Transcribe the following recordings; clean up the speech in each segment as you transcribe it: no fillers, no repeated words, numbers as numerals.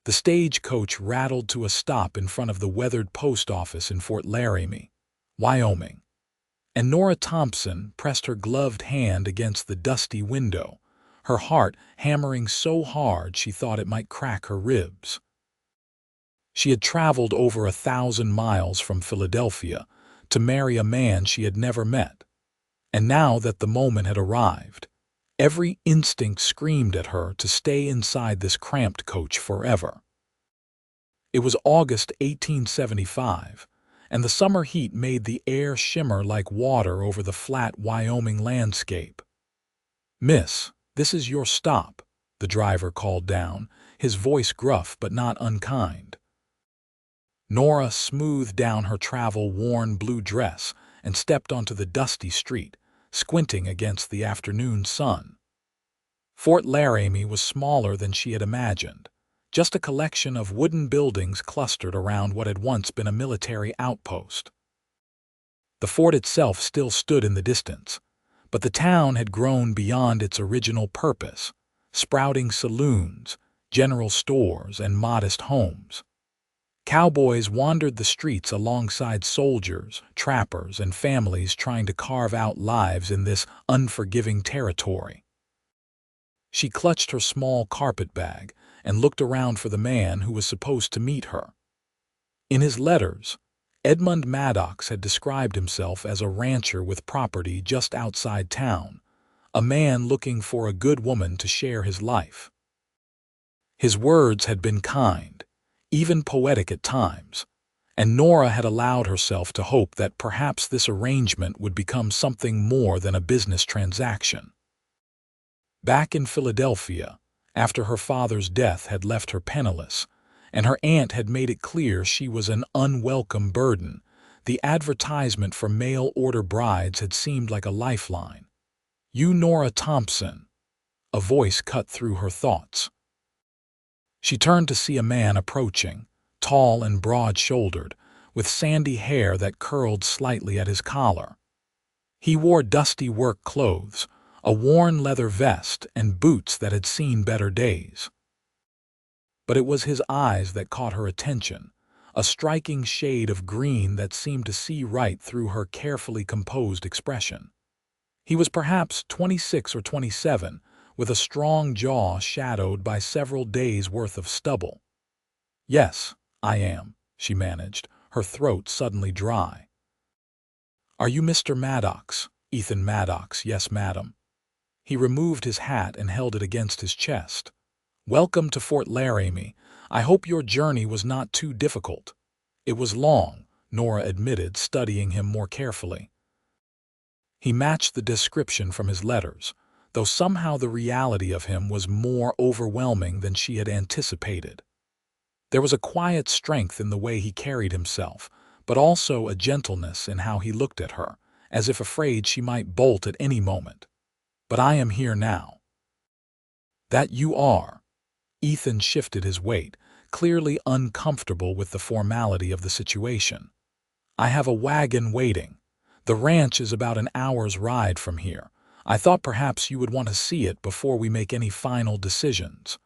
The stagecoach rattled to a stop in front of the weathered post office in Fort Laramie, Wyoming, and Nora Thompson pressed her gloved hand against the dusty window, her heart hammering so hard she thought it might crack her ribs. She had traveled over 1,000 miles from Philadelphia to marry a man she had never met, and now that the moment had arrived, every instinct screamed at her to stay inside this cramped coach forever. It was August 1875, and the summer heat made the air shimmer like water over the flat Wyoming landscape. "Miss, this is your stop," the driver called down, his voice gruff but not unkind. Nora smoothed down her travel-worn blue dress and stepped onto the dusty street, squinting against the afternoon sun. Fort Laramie was smaller than she had imagined, just a collection of wooden buildings clustered around what had once been a military outpost. The fort itself still stood in the distance, but the town had grown beyond its original purpose, sprouting saloons, general stores, and modest homes. Cowboys wandered the streets alongside soldiers, trappers, and families trying to carve out lives in this unforgiving territory. She clutched her small carpet bag and looked around for the man who was supposed to meet her. In his letters, Ethan Maddox had described himself as a rancher with property just outside town, a man looking for a good woman to share his life. His words had been kind, even poetic at times, and Nora had allowed herself to hope that perhaps this arrangement would become something more than a business transaction. Back in Philadelphia, after her father's death had left her penniless, and her aunt had made it clear she was an unwelcome burden, the advertisement for mail-order brides had seemed like a lifeline. "You Nora Thompson," a voice cut through her thoughts. She turned to see a man approaching, tall and broad-shouldered, with sandy hair that curled slightly at his collar. He wore dusty work clothes, a worn leather vest, and boots that had seen better days. But it was his eyes that caught her attention, a striking shade of green that seemed to see right through her carefully composed expression. He was perhaps 26 or 27, with a strong jaw shadowed by several days' worth of stubble. "Yes, I am," she managed, her throat suddenly dry. "Are you Mr. Maddox?" "Ethan Maddox, yes, madam." He removed his hat and held it against his chest. "Welcome to Fort Laramie. I hope your journey was not too difficult." "It was long," Nora admitted, studying him more carefully. He matched the description from his letters, though somehow the reality of him was more overwhelming than she had anticipated. There was a quiet strength in the way he carried himself, but also a gentleness in how he looked at her, as if afraid she might bolt at any moment. "But I am here now." "That you are." Ethan shifted his weight, clearly uncomfortable with the formality of the situation. "I have a wagon waiting. The ranch is about an hour's ride from here. I thought perhaps you would want to see it before we make any final decisions."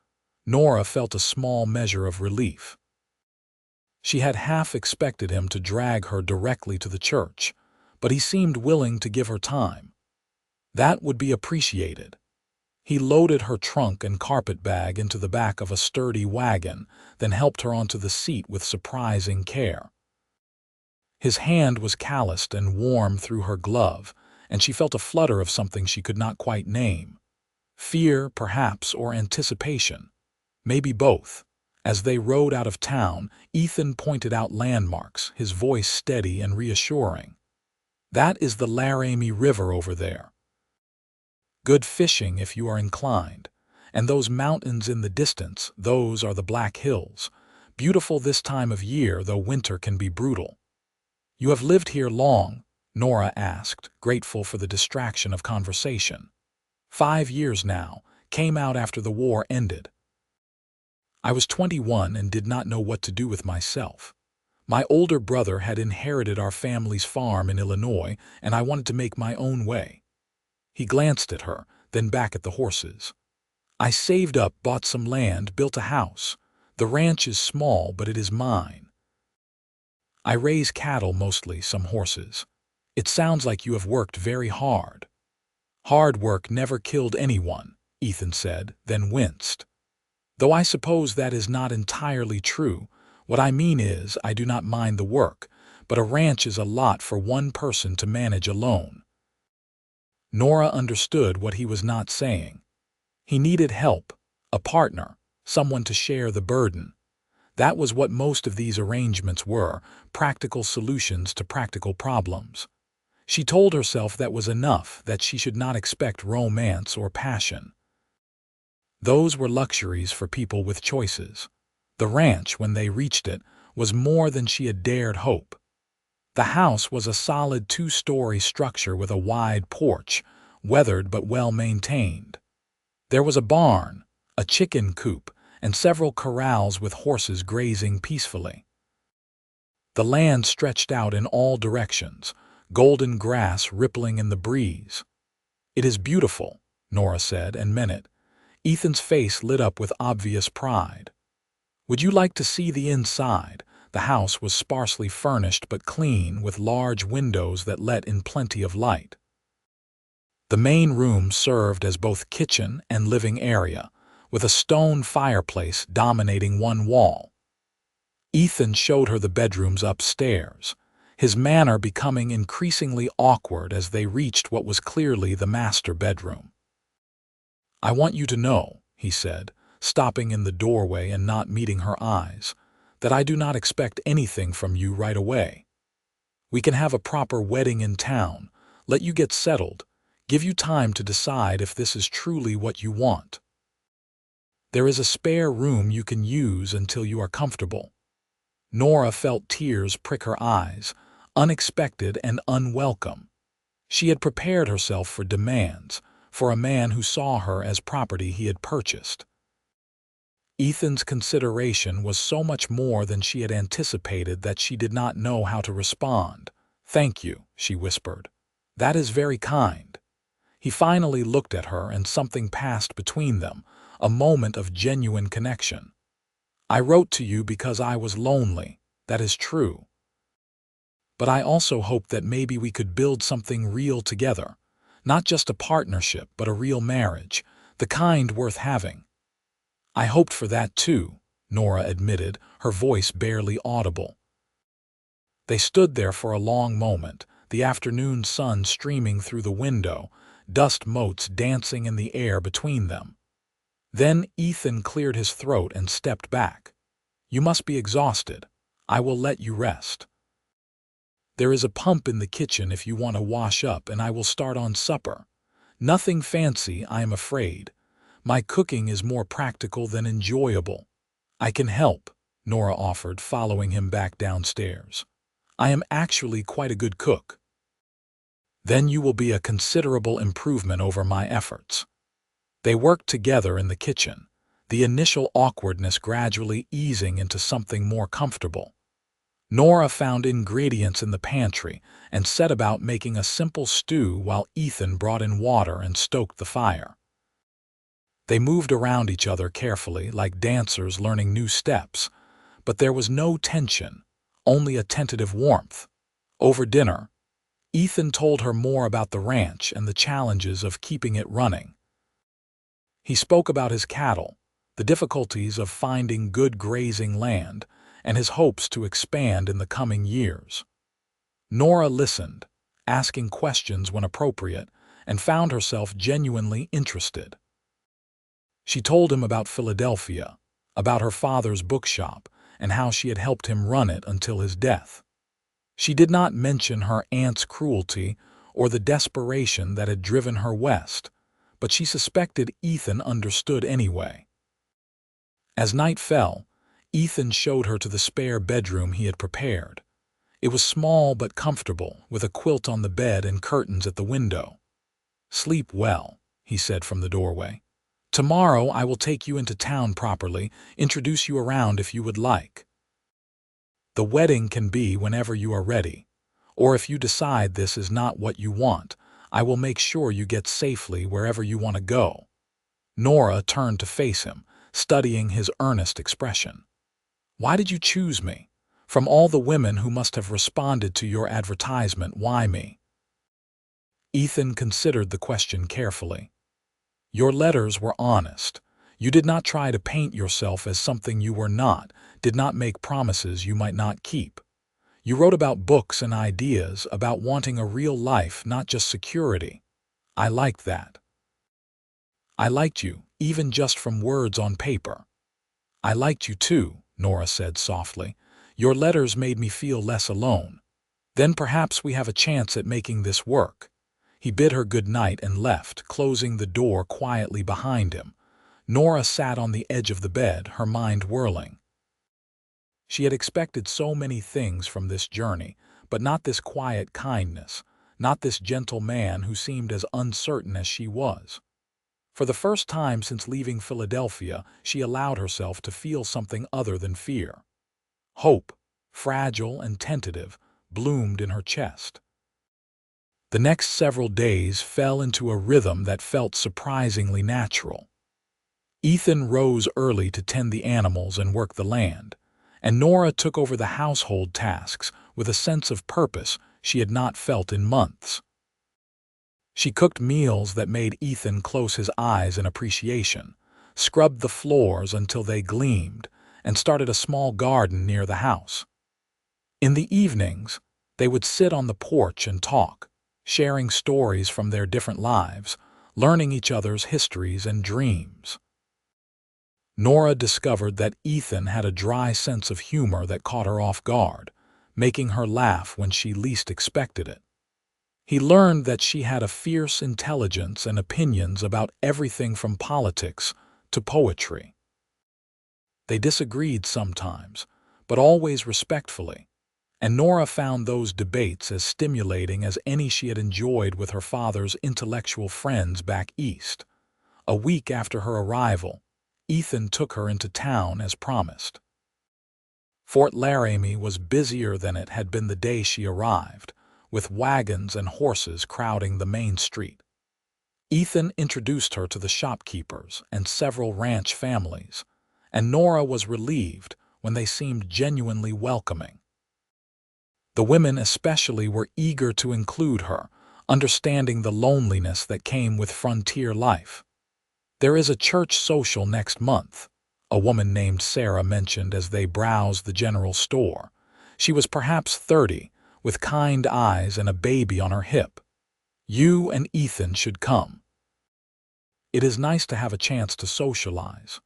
Nora felt a small measure of relief. She had half expected him to drag her directly to the church, but he seemed willing to give her time. That would be appreciated. He loaded her trunk and carpet bag into the back of a sturdy wagon, then helped her onto the seat with surprising care. His hand was calloused and warm through her glove, and she felt a flutter of something she could not quite name. Fear, perhaps, or anticipation. Maybe both. As they rode out of town, Ethan pointed out landmarks, his voice steady and reassuring. "That is the Laramie River over there. Good fishing if you are inclined. And those mountains in the distance, those are the Black Hills. Beautiful this time of year, though winter can be brutal." "You have lived here long?" Nora asked, grateful for the distraction of conversation. 5 years now, came out after the war ended. "I was 21 and did not know what to do with myself. My older brother had inherited our family's farm in Illinois, and I wanted to make my own way." He glanced at her, then back at the horses. "I saved up, bought some land, built a house. The ranch is small, but it is mine. I raise cattle mostly, some horses. It sounds like you have worked very hard. Hard work never killed anyone, Ethan said, then winced. Though I suppose that is not entirely true. What I mean is, I do not mind the work, but a ranch is a lot for one person to manage alone. Nora understood what he was not saying. He needed help, a partner, someone to share the burden. That was what most of these arrangements were, practical solutions to practical problems. She told herself that was enough, that she should not expect romance or passion. Those were luxuries for people with choices. The ranch, when they reached it, was more than she had dared hope. The house was a solid 2-story structure with a wide porch, weathered but well maintained. There was a barn, a chicken coop, and several corrals with horses grazing peacefully. The land stretched out in all directions, golden grass rippling in the breeze. "It is beautiful," Nora said, and meant it. Ethan's face lit up with obvious pride. "Would you like to see the inside?" The house was sparsely furnished but clean, with large windows that let in plenty of light. The main room served as both kitchen and living area, with a stone fireplace dominating one wall. Ethan showed her the bedrooms upstairs, his manner becoming increasingly awkward as they reached what was clearly the master bedroom. "I want you to know," he said, stopping in the doorway and not meeting her eyes, "that I do not expect anything from you right away. We can have a proper wedding in town, let you get settled, give you time to decide if this is truly what you want. There is a spare room you can use until you are comfortable." Nora felt tears prick her eyes, unexpected and unwelcome. She had prepared herself for demands, for a man who saw her as property he had purchased. Ethan's consideration was so much more than she had anticipated that she did not know how to respond. "Thank you," she whispered. "That is very kind." He finally looked at her and something passed between them, a moment of genuine connection. "I wrote to you because I was lonely, that is true. But I also hoped that maybe we could build something real together, not just a partnership but a real marriage, the kind worth having." "I hoped for that too," Nora admitted, her voice barely audible. They stood there for a long moment, the afternoon sun streaming through the window, dust motes dancing in the air between them. Then Ethan cleared his throat and stepped back. "You must be exhausted. I will let you rest. There is a pump in the kitchen if you want to wash up, and I will start on supper. Nothing fancy, I am afraid. My cooking is more practical than enjoyable." "I can help," Nora offered, following him back downstairs. "I am actually quite a good cook." "Then you will be a considerable improvement over my efforts." They worked together in the kitchen, the initial awkwardness gradually easing into something more comfortable. Nora found ingredients in the pantry and set about making a simple stew while Ethan brought in water and stoked the fire. They moved around each other carefully, like dancers learning new steps, but there was no tension, only a tentative warmth. Over dinner, Ethan told her more about the ranch and the challenges of keeping it running. He spoke about his cattle, the difficulties of finding good grazing land, and his hopes to expand in the coming years. Nora listened, asking questions when appropriate, and found herself genuinely interested. She told him about Philadelphia, about her father's bookshop, and how she had helped him run it until his death. She did not mention her aunt's cruelty or the desperation that had driven her west, but she suspected Ethan understood anyway. As night fell, Ethan showed her to the spare bedroom he had prepared. It was small but comfortable, with a quilt on the bed and curtains at the window. "Sleep well," he said from the doorway. "Tomorrow I will take you into town properly, introduce you around if you would like. The wedding can be whenever you are ready, or if you decide this is not what you want, I will make sure you get safely wherever you want to go." Nora turned to face him, studying his earnest expression. Why did you choose me? From all the women who must have responded to your advertisement, why me?" Ethan considered the question carefully. "Your letters were honest. You did not try to paint yourself as something you were not, did not make promises you might not keep. You wrote about books and ideas, about wanting a real life, not just security. I liked that. I liked you, even just from words on paper." "I liked you too," Nora said softly. "Your letters made me feel less alone. Then perhaps we have a chance at making this work." He bid her good night and left, closing the door quietly behind him. Nora sat on the edge of the bed, her mind whirling. She had expected so many things from this journey, but not this quiet kindness, not this gentle man who seemed as uncertain as she was. For the first time since leaving Philadelphia, she allowed herself to feel something other than fear. Hope, fragile and tentative, bloomed in her chest. The next several days fell into a rhythm that felt surprisingly natural. Ethan rose early to tend the animals and work the land, and Nora took over the household tasks with a sense of purpose she had not felt in months. She cooked meals that made Ethan close his eyes in appreciation, scrubbed the floors until they gleamed, and started a small garden near the house. In the evenings, they would sit on the porch and talk, sharing stories from their different lives, learning each other's histories and dreams. Nora discovered that Ethan had a dry sense of humor that caught her off guard, making her laugh when she least expected it. He learned that she had a fierce intelligence and opinions about everything from politics to poetry. They disagreed sometimes, but always respectfully, and Nora found those debates as stimulating as any she had enjoyed with her father's intellectual friends back east. A week after her arrival, Ethan took her into town as promised. Fort Laramie was busier than it had been the day she arrived, with wagons and horses crowding the main street. Ethan introduced her to the shopkeepers and several ranch families, and Nora was relieved when they seemed genuinely welcoming. The women especially were eager to include her, understanding the loneliness that came with frontier life. "There is a church social next month," a woman named Sarah mentioned as they browsed the general store. She was perhaps 30, with kind eyes and a baby on her hip. "You and Ethan should come. It is nice to have a chance to socialize."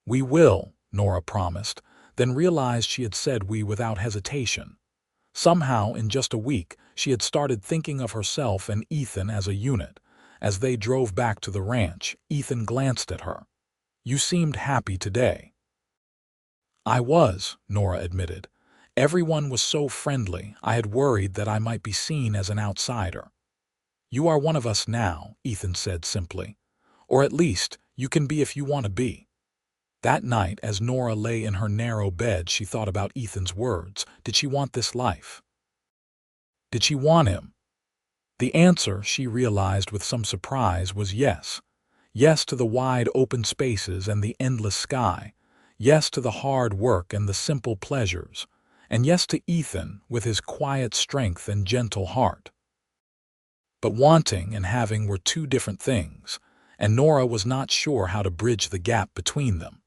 "We will," Nora promised, then realized she had said we without hesitation. Somehow, in just a week, she had started thinking of herself and Ethan as a unit. As they drove back to the ranch, Ethan glanced at her. "You seemed happy today." "I was," Nora admitted. "Everyone was so friendly, I had worried that I might be seen as an outsider." "You are one of us now," Ethan said simply. "Or at least, you can be if you want to be." That night, as Nora lay in her narrow bed, she thought about Ethan's words. Did she want this life? Did she want him? The answer, she realized with some surprise, was yes. Yes to the wide open spaces and the endless sky. Yes to the hard work and the simple pleasures. And yes to Ethan, with his quiet strength and gentle heart. But wanting and having were two different things, and Nora was not sure how to bridge the gap between them.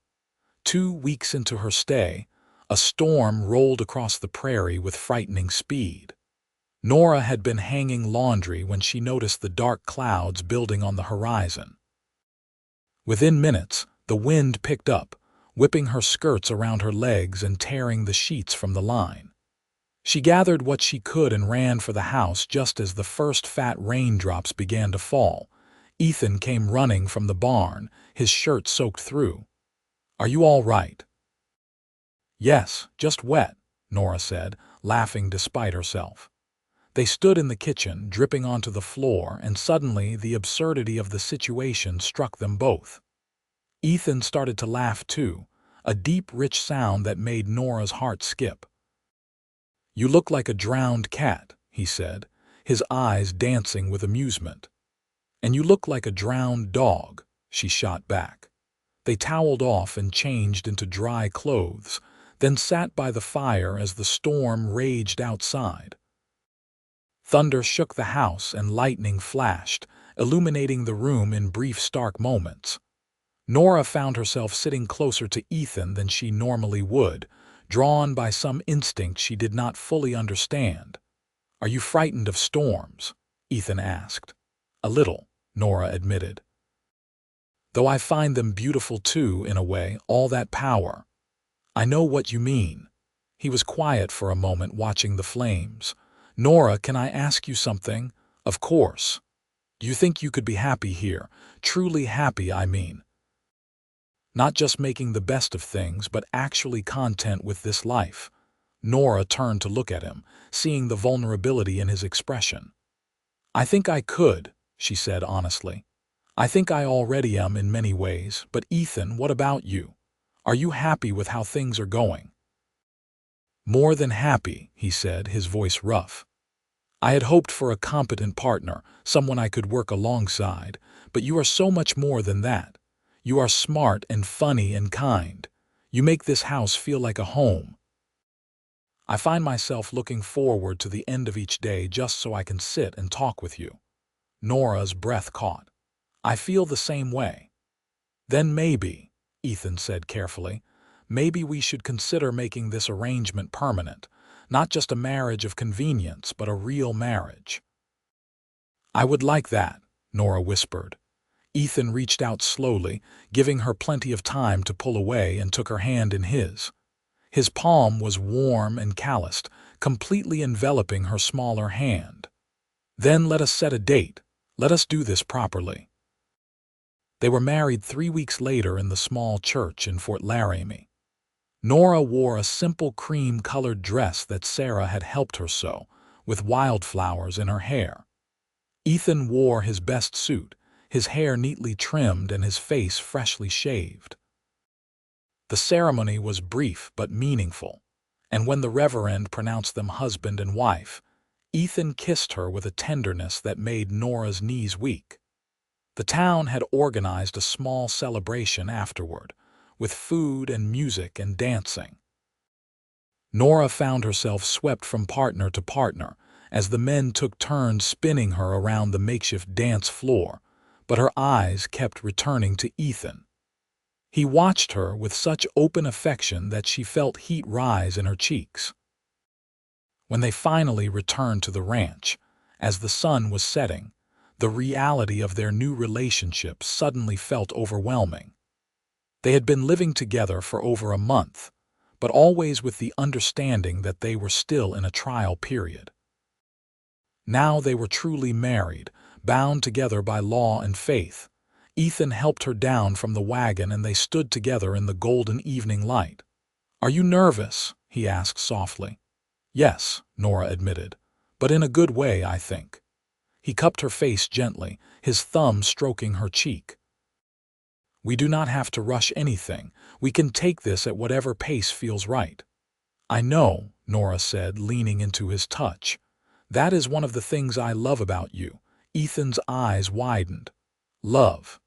2 weeks into her stay, a storm rolled across the prairie with frightening speed. Nora had been hanging laundry when she noticed the dark clouds building on the horizon. Within minutes, the wind picked up, whipping her skirts around her legs and tearing the sheets from the line. She gathered what she could and ran for the house just as the first fat raindrops began to fall. Ethan came running from the barn, his shirt soaked through. "Are you all right?" "Yes, just wet," Nora said, laughing despite herself. They stood in the kitchen, dripping onto the floor, and suddenly the absurdity of the situation struck them both. Ethan started to laugh too, a deep, rich sound that made Nora's heart skip. "You look like a drowned cat," he said, his eyes dancing with amusement. "And you look like a drowned dog," she shot back. They toweled off and changed into dry clothes, then sat by the fire as the storm raged outside. Thunder shook the house and lightning flashed, illuminating the room in brief, stark moments. Nora found herself sitting closer to Ethan than she normally would, drawn by some instinct she did not fully understand. "Are you frightened of storms?" Ethan asked. "A little," Nora admitted. "Though I find them beautiful too, in a way, all that power." "I know what you mean." He was quiet for a moment, watching the flames. "Nora, can I ask you something?" "Of course." "Do you think you could be happy here? Truly happy, I mean. Not just making the best of things, but actually content with this life?" Nora turned to look at him, seeing the vulnerability in his expression. "I think I could," she said honestly. "I think I already am in many ways, but Ethan, what about you? Are you happy with how things are going?" "More than happy," he said, his voice rough. "I had hoped for a competent partner, someone I could work alongside, but you are so much more than that. You are smart and funny and kind. You make this house feel like a home. I find myself looking forward to the end of each day just so I can sit and talk with you." Nora's breath caught. "I feel the same way." "Then maybe," Ethan said carefully, "maybe we should consider making this arrangement permanent, not just a marriage of convenience, but a real marriage." "I would like that," Nora whispered. Ethan reached out slowly, giving her plenty of time to pull away, and took her hand in his. His palm was warm and calloused, completely enveloping her smaller hand. "Then let us set a date. Let us do this properly." They were married 3 weeks later in the small church in Fort Laramie. Nora wore a simple cream-colored dress that Sarah had helped her sew, with wildflowers in her hair. Ethan wore his best suit, his hair neatly trimmed and his face freshly shaved. The ceremony was brief but meaningful, and when the Reverend pronounced them husband and wife, Ethan kissed her with a tenderness that made Nora's knees weak. The town had organized a small celebration afterward, with food and music and dancing. Nora found herself swept from partner to partner as the men took turns spinning her around the makeshift dance floor, but her eyes kept returning to Ethan. He watched her with such open affection that she felt heat rise in her cheeks. When they finally returned to the ranch, as the sun was setting, the reality of their new relationship suddenly felt overwhelming. They had been living together for over a month, but always with the understanding that they were still in a trial period. Now they were truly married, bound together by law and faith. Ethan helped her down from the wagon and they stood together in the golden evening light. "Are you nervous?" he asked softly. "Yes," Nora admitted, "but in a good way, I think." He cupped her face gently, his thumb stroking her cheek. "We do not have to rush anything. We can take this at whatever pace feels right." "I know," Nora said, leaning into his touch. "That is one of the things I love about you." Ethan's eyes widened. "Love."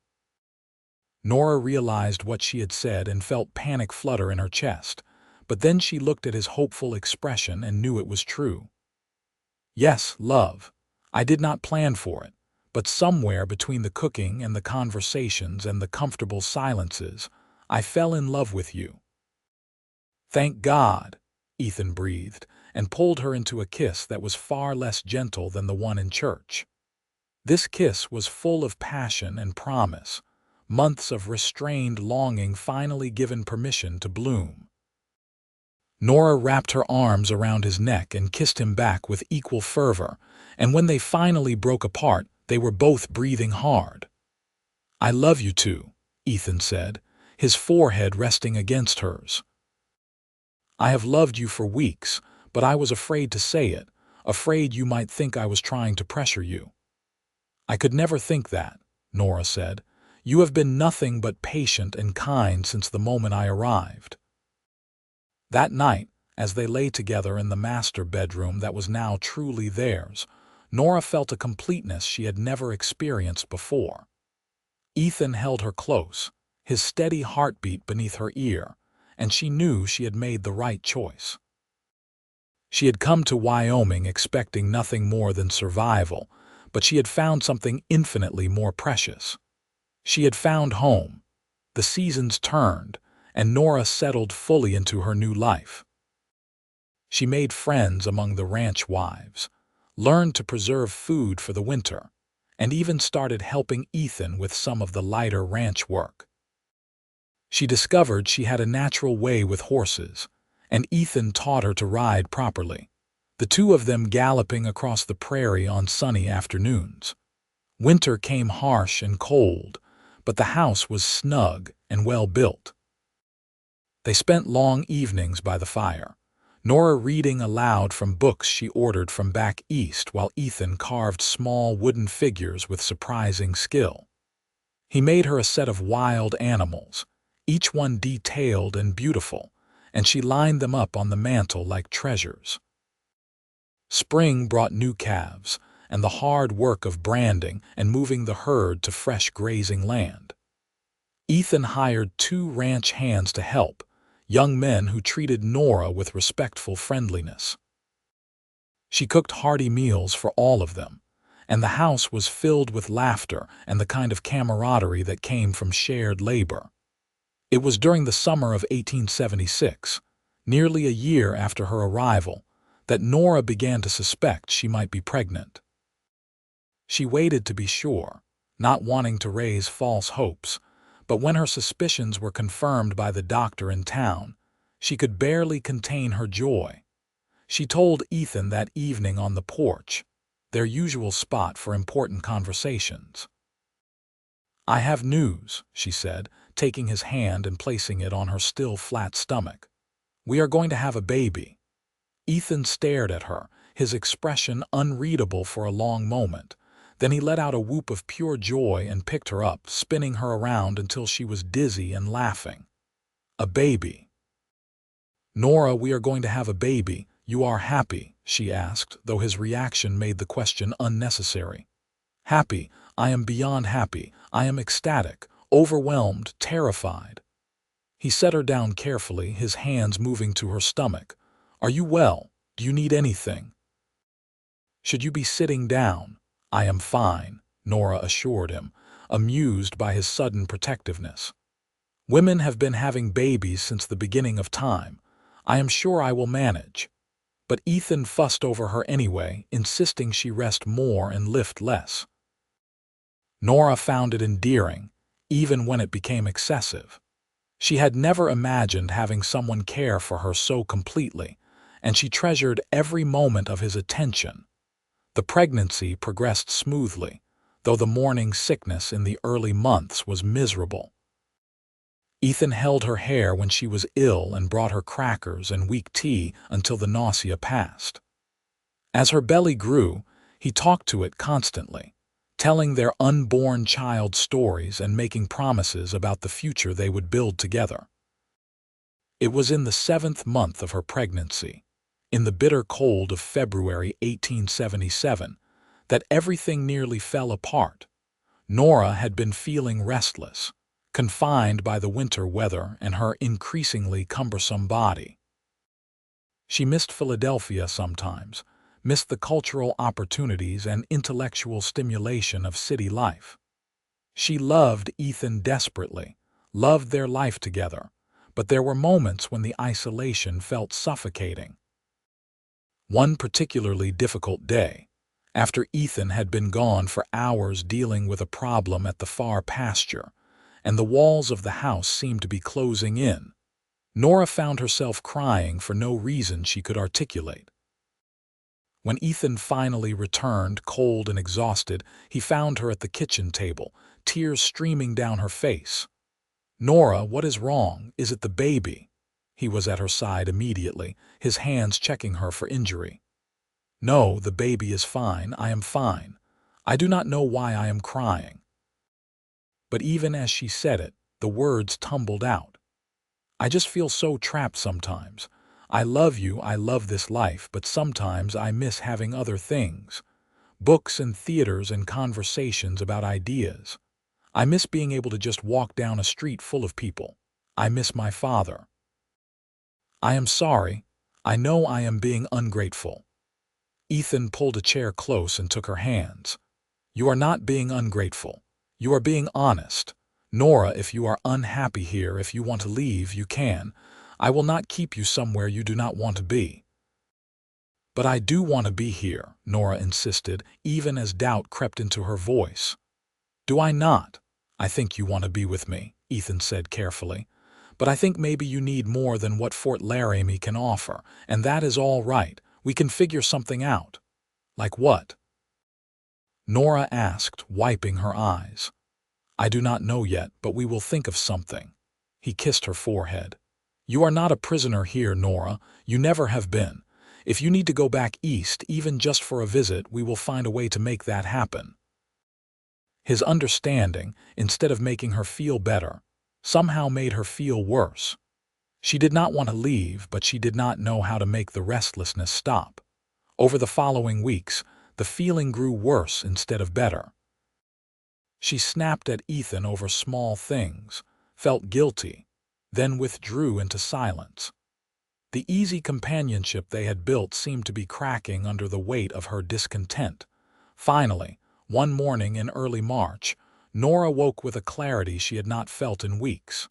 Nora realized what she had said and felt panic flutter in her chest, but then she looked at his hopeful expression and knew it was true. "Yes, love. I did not plan for it, but somewhere between the cooking and the conversations and the comfortable silences, I fell in love with you." "Thank God," Ethan breathed, and pulled her into a kiss that was far less gentle than the one in church. This kiss was full of passion and promise, months of restrained longing finally given permission to bloom. Nora wrapped her arms around his neck and kissed him back with equal fervor, and when they finally broke apart, they were both breathing hard. "I love you too," Ethan said, his forehead resting against hers. "I have loved you for weeks, but I was afraid to say it, afraid you might think I was trying to pressure you." "I could never think that," Nora said. "You have been nothing but patient and kind since the moment I arrived." That night, as they lay together in the master bedroom that was now truly theirs, Nora felt a completeness she had never experienced before. Ethan held her close, his steady heartbeat beneath her ear, and she knew she had made the right choice. She had come to Wyoming expecting nothing more than survival, but she had found something infinitely more precious. She had found home. The seasons turned, and Nora settled fully into her new life. She made friends among the ranch wives, learned to preserve food for the winter, and even started helping Ethan with some of the lighter ranch work. She discovered she had a natural way with horses, and Ethan taught her to ride properly, the two of them galloping across the prairie on sunny afternoons. Winter came harsh and cold, but the house was snug and well built. They spent long evenings by the fire, Nora reading aloud from books she ordered from back east while Ethan carved small wooden figures with surprising skill. He made her a set of wild animals, each one detailed and beautiful, and she lined them up on the mantel like treasures. Spring brought new calves, and the hard work of branding and moving the herd to fresh grazing land. Ethan hired 2 ranch hands to help, young men who treated Nora with respectful friendliness. She cooked hearty meals for all of them, and the house was filled with laughter and the kind of camaraderie that came from shared labor. It was during the summer of 1876, nearly a year after her arrival, that Nora began to suspect she might be pregnant. She waited to be sure, not wanting to raise false hopes, but when her suspicions were confirmed by the doctor in town, she could barely contain her joy. She told Ethan that evening on the porch, their usual spot for important conversations. "I have news," she said, taking his hand and placing it on her still flat stomach. "We are going to have a baby." Ethan stared at her, his expression unreadable for a long moment. Then he let out a whoop of pure joy and picked her up, spinning her around until she was dizzy and laughing. "A baby." "Nora, we are going to have a baby. You are happy?" she asked, though his reaction made the question unnecessary. "Happy. I am beyond happy. I am ecstatic, overwhelmed, terrified." He set her down carefully, his hands moving to her stomach. "Are you well? Do you need anything?" "Should you be sitting down?" "I am fine," Nora assured him, amused by his sudden protectiveness. "Women have been having babies since the beginning of time. I am sure I will manage." But Ethan fussed over her anyway, insisting she rest more and lift less. Nora found it endearing, even when it became excessive. She had never imagined having someone care for her so completely, and she treasured every moment of his attention. The pregnancy progressed smoothly, though the morning sickness in the early months was miserable. Ethan held her hair when she was ill and brought her crackers and weak tea until the nausea passed. As her belly grew, he talked to it constantly, telling their unborn child stories and making promises about the future they would build together. It was in the 7th month of her pregnancy, in the bitter cold of February 1877, that everything nearly fell apart. Nora had been feeling restless, confined by the winter weather and her increasingly cumbersome body. She missed Philadelphia sometimes, missed the cultural opportunities and intellectual stimulation of city life. She loved Ethan desperately, loved their life together, but there were moments when the isolation felt suffocating. One particularly difficult day, after Ethan had been gone for hours dealing with a problem at the far pasture, and the walls of the house seemed to be closing in, Nora found herself crying for no reason she could articulate. When Ethan finally returned, cold and exhausted, he found her at the kitchen table, tears streaming down her face. "Nora, what is wrong? Is it the baby?" He was at her side immediately, his hands checking her for injury. "No, the baby is fine. I am fine. I do not know why I am crying." But even as she said it, the words tumbled out. "I just feel so trapped sometimes. I love you, I love this life, but sometimes I miss having other things. Books and theaters and conversations about ideas. I miss being able to just walk down a street full of people. I miss my father." I am sorry. I know I am being ungrateful. Ethan pulled a chair close and took her hands. You are not being ungrateful. You are being honest. Nora, if you are unhappy here, if you want to leave, you can. I will not keep you somewhere you do not want to be. But I do want to be here, Nora insisted, even as doubt crept into her voice. Do I not? I think you want to be with me, Ethan said carefully. But I think maybe you need more than what Fort Laramie can offer, and that is all right. We can figure something out. Like what? Nora asked, wiping her eyes. I do not know yet, but we will think of something. He kissed her forehead. You are not a prisoner here, Nora. You never have been. If you need to go back east, even just for a visit, we will find a way to make that happen. His understanding, instead of making her feel better, somehow made her feel worse. She did not want to leave, but she did not know how to make the restlessness stop. Over the following weeks, the feeling grew worse instead of better. She snapped at Ethan over small things, felt guilty, then withdrew into silence. The easy companionship they had built seemed to be cracking under the weight of her discontent. Finally, one morning in early March, Nora woke with a clarity she had not felt in weeks.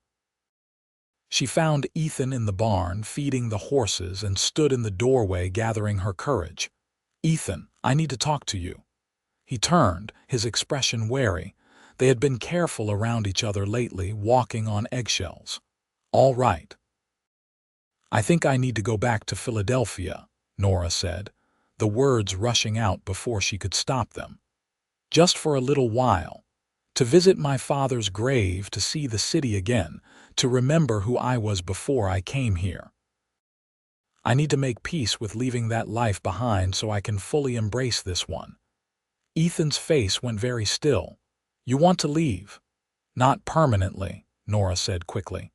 She found Ethan in the barn, feeding the horses, and stood in the doorway gathering her courage. Ethan, I need to talk to you. He turned, his expression wary. They had been careful around each other lately, walking on eggshells. All right. I think I need to go back to Philadelphia, Nora said, the words rushing out before she could stop them. Just for a little while. To visit my father's grave, to see the city again, to remember who I was before I came here. I need to make peace with leaving that life behind so I can fully embrace this one. Ethan's face went very still. You want to leave? Not permanently, Nora said quickly.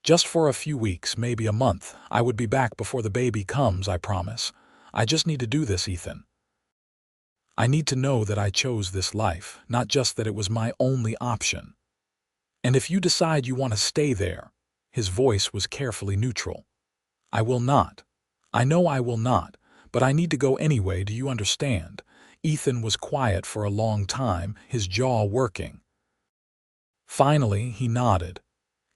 Just for a few weeks, maybe a month. I would be back before the baby comes, I promise. I just need to do this, Ethan. I need to know that I chose this life, not just that it was my only option. And if you decide you want to stay there, his voice was carefully neutral. I will not. I know I will not, but I need to go anyway, do you understand? Ethan was quiet for a long time, his jaw working. Finally, he nodded.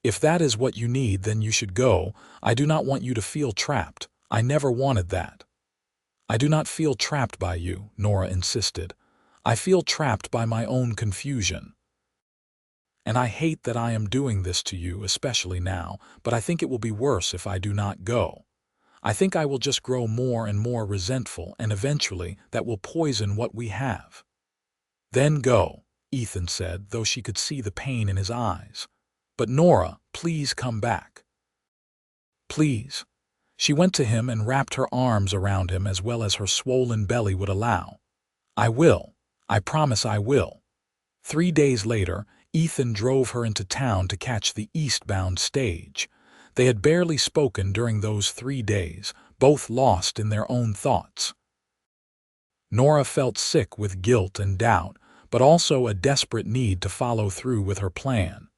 If that is what you need, then you should go. I do not want you to feel trapped. I never wanted that. I do not feel trapped by you, Nora insisted. I feel trapped by my own confusion. And I hate that I am doing this to you, especially now, but I think it will be worse if I do not go. I think I will just grow more and more resentful, and eventually that will poison what we have. Then go, Ethan said, though she could see the pain in his eyes. But Nora, please come back. Please. She went to him and wrapped her arms around him as well as her swollen belly would allow. I will. I promise I will. 3 days later, Ethan drove her into town to catch the eastbound stage. They had barely spoken during those 3 days, both lost in their own thoughts. Nora felt sick with guilt and doubt, but also a desperate need to follow through with her plan.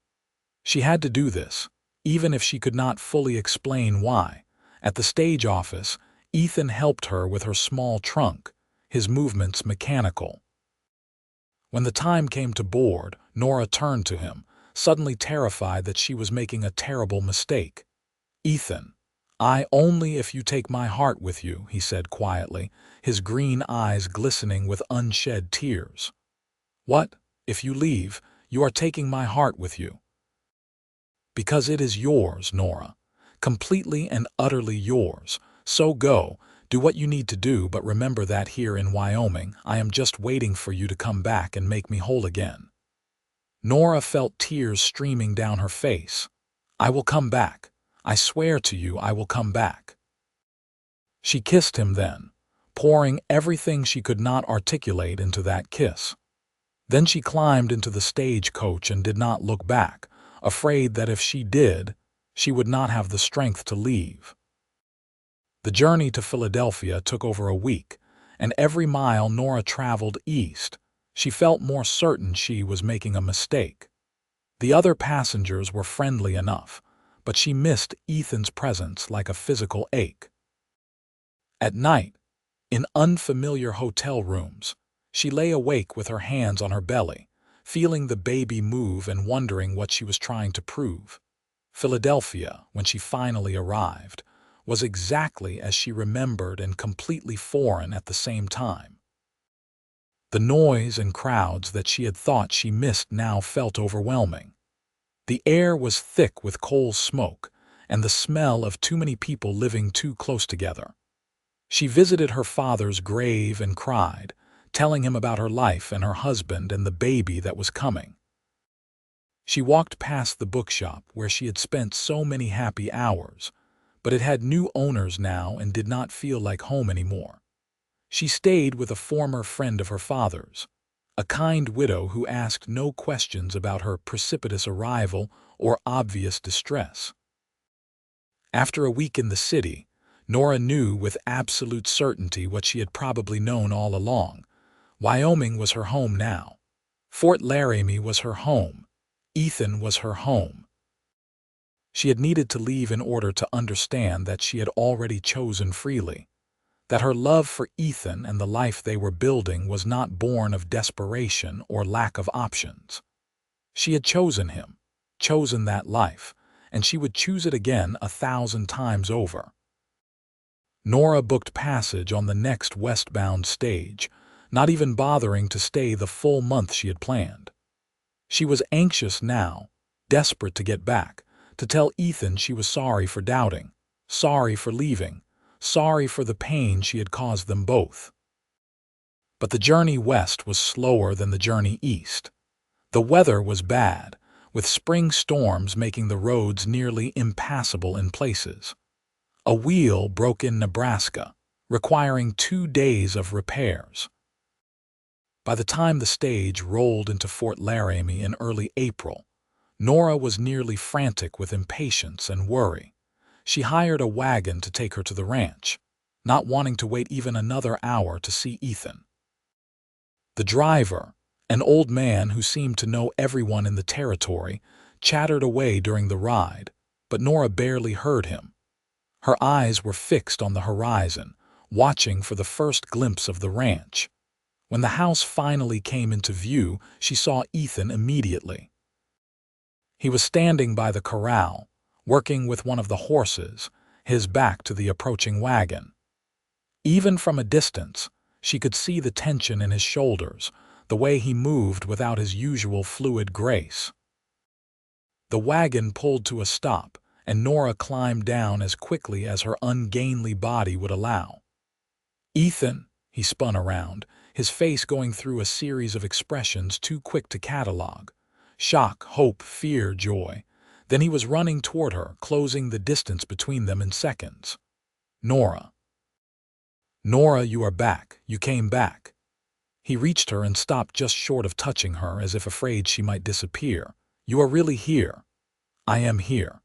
She had to do this, even if she could not fully explain why. At the stage office, Ethan helped her with her small trunk, his movements mechanical. When the time came to board, Nora turned to him, suddenly terrified that she was making a terrible mistake. Ethan, only if you take my heart with you, he said quietly, his green eyes glistening with unshed tears. What? If you leave, you are taking my heart with you. Because it is yours, Nora. Completely and utterly yours. So go, do what you need to do, but remember that here in Wyoming, I am just waiting for you to come back and make me whole again. Nora felt tears streaming down her face. I will come back. I swear to you I will come back. She kissed him then, pouring everything she could not articulate into that kiss. Then she climbed into the stagecoach and did not look back, afraid that if she did, she would not have the strength to leave. The journey to Philadelphia took over a week, and every mile Nora traveled east, she felt more certain she was making a mistake. The other passengers were friendly enough, but she missed Ethan's presence like a physical ache. At night, in unfamiliar hotel rooms, she lay awake with her hands on her belly, feeling the baby move and wondering what she was trying to prove. Philadelphia, when she finally arrived, was exactly as she remembered and completely foreign at the same time. The noise and crowds that she had thought she missed now felt overwhelming. The air was thick with coal smoke and the smell of too many people living too close together. She visited her father's grave and cried, telling him about her life and her husband and the baby that was coming. She walked past the bookshop where she had spent so many happy hours, but it had new owners now and did not feel like home anymore. She stayed with a former friend of her father's, a kind widow who asked no questions about her precipitous arrival or obvious distress. After a week in the city, Nora knew with absolute certainty what she had probably known all along. Wyoming was her home now. Fort Laramie was her home. Ethan was her home. She had needed to leave in order to understand that she had already chosen freely, that her love for Ethan and the life they were building was not born of desperation or lack of options. She had chosen him, chosen that life, and she would choose it again 1,000 times over. Nora booked passage on the next westbound stage, not even bothering to stay the full month she had planned. She was anxious now, desperate to get back, to tell Ethan she was sorry for doubting, sorry for leaving, sorry for the pain she had caused them both. But the journey west was slower than the journey east. The weather was bad, with spring storms making the roads nearly impassable in places. A wheel broke in Nebraska, requiring 2 days of repairs. By the time the stage rolled into Fort Laramie in early April, Nora was nearly frantic with impatience and worry. She hired a wagon to take her to the ranch, not wanting to wait even another hour to see Ethan. The driver, an old man who seemed to know everyone in the territory, chattered away during the ride, but Nora barely heard him. Her eyes were fixed on the horizon, watching for the first glimpse of the ranch. When the house finally came into view, she saw Ethan immediately. He was standing by the corral, working with one of the horses, his back to the approaching wagon. Even from a distance, she could see the tension in his shoulders, the way he moved without his usual fluid grace. The wagon pulled to a stop, and Nora climbed down as quickly as her ungainly body would allow. "Ethan," he spun around, his face going through a series of expressions too quick to catalog. Shock, hope, fear, joy. Then he was running toward her, closing the distance between them in seconds. "Nora. Nora, you are back. You came back." He reached her and stopped just short of touching her, as if afraid she might disappear. "You are really here." "I am here.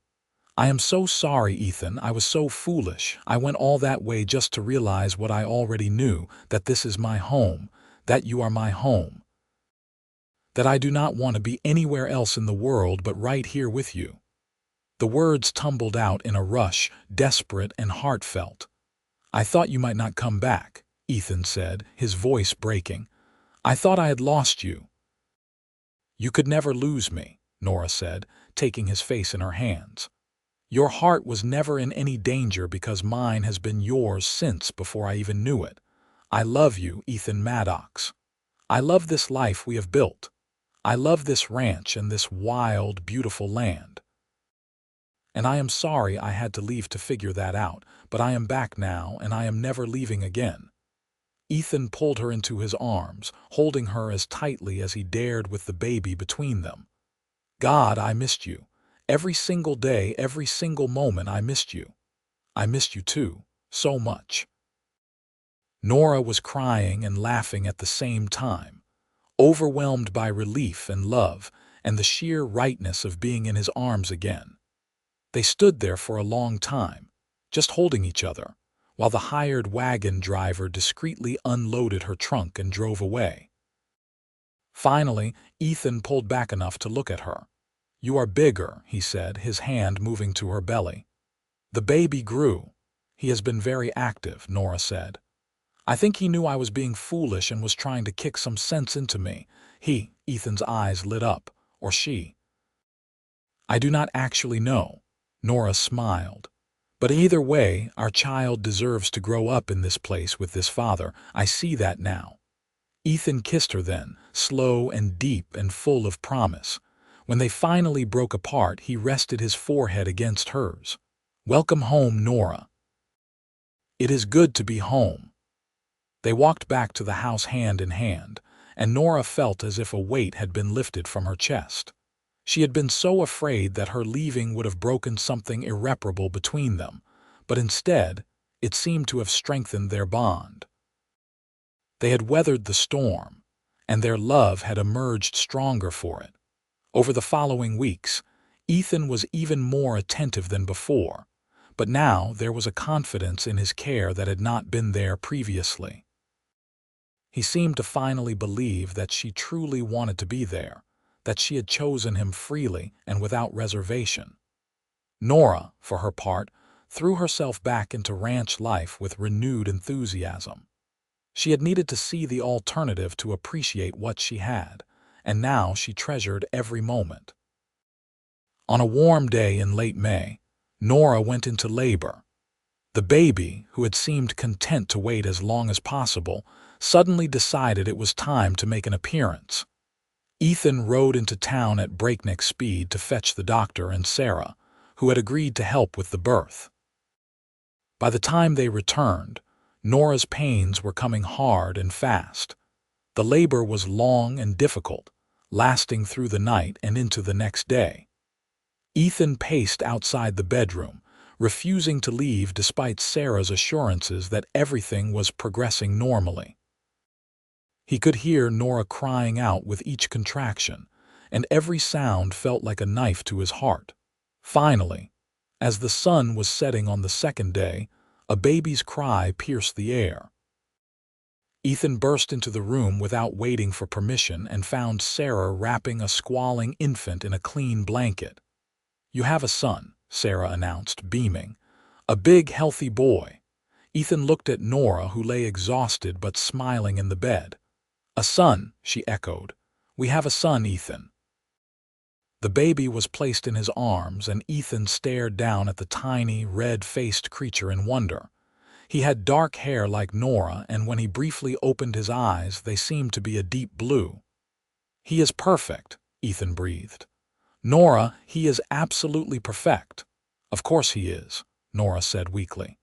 I am so sorry, Ethan. I was so foolish. I went all that way just to realize what I already knew, that this is my home, that you are my home, that I do not want to be anywhere else in the world but right here with you." The words tumbled out in a rush, desperate and heartfelt. "I thought you might not come back," Ethan said, his voice breaking. "I thought I had lost you." "You could never lose me," Nora said, taking his face in her hands. "Your heart was never in any danger because mine has been yours since before I even knew it. I love you, Ethan Maddox. I love this life we have built. I love this ranch and this wild, beautiful land. And I am sorry I had to leave to figure that out, but I am back now and I am never leaving again." Ethan pulled her into his arms, holding her as tightly as he dared with the baby between them. "God, I missed you. Every single day, every single moment I missed you. I missed you too, so much." Nora was crying and laughing at the same time, overwhelmed by relief and love and the sheer rightness of being in his arms again. They stood there for a long time, just holding each other, while the hired wagon driver discreetly unloaded her trunk and drove away. Finally, Ethan pulled back enough to look at her. "You are bigger," he said, his hand moving to her belly. "The baby grew. He has been very active," Nora said. "I think he knew I was being foolish and was trying to kick some sense into me. Ethan's eyes lit up. Or she. I do not actually know." Nora smiled. "But either way, our child deserves to grow up in this place with this father. I see that now." Ethan kissed her then, slow and deep and full of promise. When they finally broke apart, he rested his forehead against hers. "Welcome home, Nora. It is good to be home." They walked back to the house hand in hand, and Nora felt as if a weight had been lifted from her chest. She had been so afraid that her leaving would have broken something irreparable between them, but instead, it seemed to have strengthened their bond. They had weathered the storm, and their love had emerged stronger for it. Over the following weeks, Ethan was even more attentive than before, but now there was a confidence in his care that had not been there previously. He seemed to finally believe that she truly wanted to be there, that she had chosen him freely and without reservation. Nora, for her part, threw herself back into ranch life with renewed enthusiasm. She had needed to see the alternative to appreciate what she had, and now she treasured every moment. On a warm day in late May, Nora went into labor. The baby, who had seemed content to wait as long as possible, suddenly decided it was time to make an appearance. Ethan rode into town at breakneck speed to fetch the doctor and Sarah, who had agreed to help with the birth. By the time they returned, Nora's pains were coming hard and fast. The labor was long and difficult, lasting through the night and into the next day. Ethan paced outside the bedroom, refusing to leave despite Sarah's assurances that everything was progressing normally. He could hear Nora crying out with each contraction, and every sound felt like a knife to his heart. Finally, as the sun was setting on the second day, a baby's cry pierced the air. Ethan burst into the room without waiting for permission and found Sarah wrapping a squalling infant in a clean blanket. "You have a son," Sarah announced, beaming. "A big, healthy boy." Ethan looked at Nora, who lay exhausted but smiling in the bed. "A son," she echoed. "We have a son, Ethan." The baby was placed in his arms, and Ethan stared down at the tiny, red-faced creature in wonder. He had dark hair like Nora, and when he briefly opened his eyes, they seemed to be a deep blue. "He is perfect," Ethan breathed. "Nora, he is absolutely perfect." "Of course he is," Nora said weakly.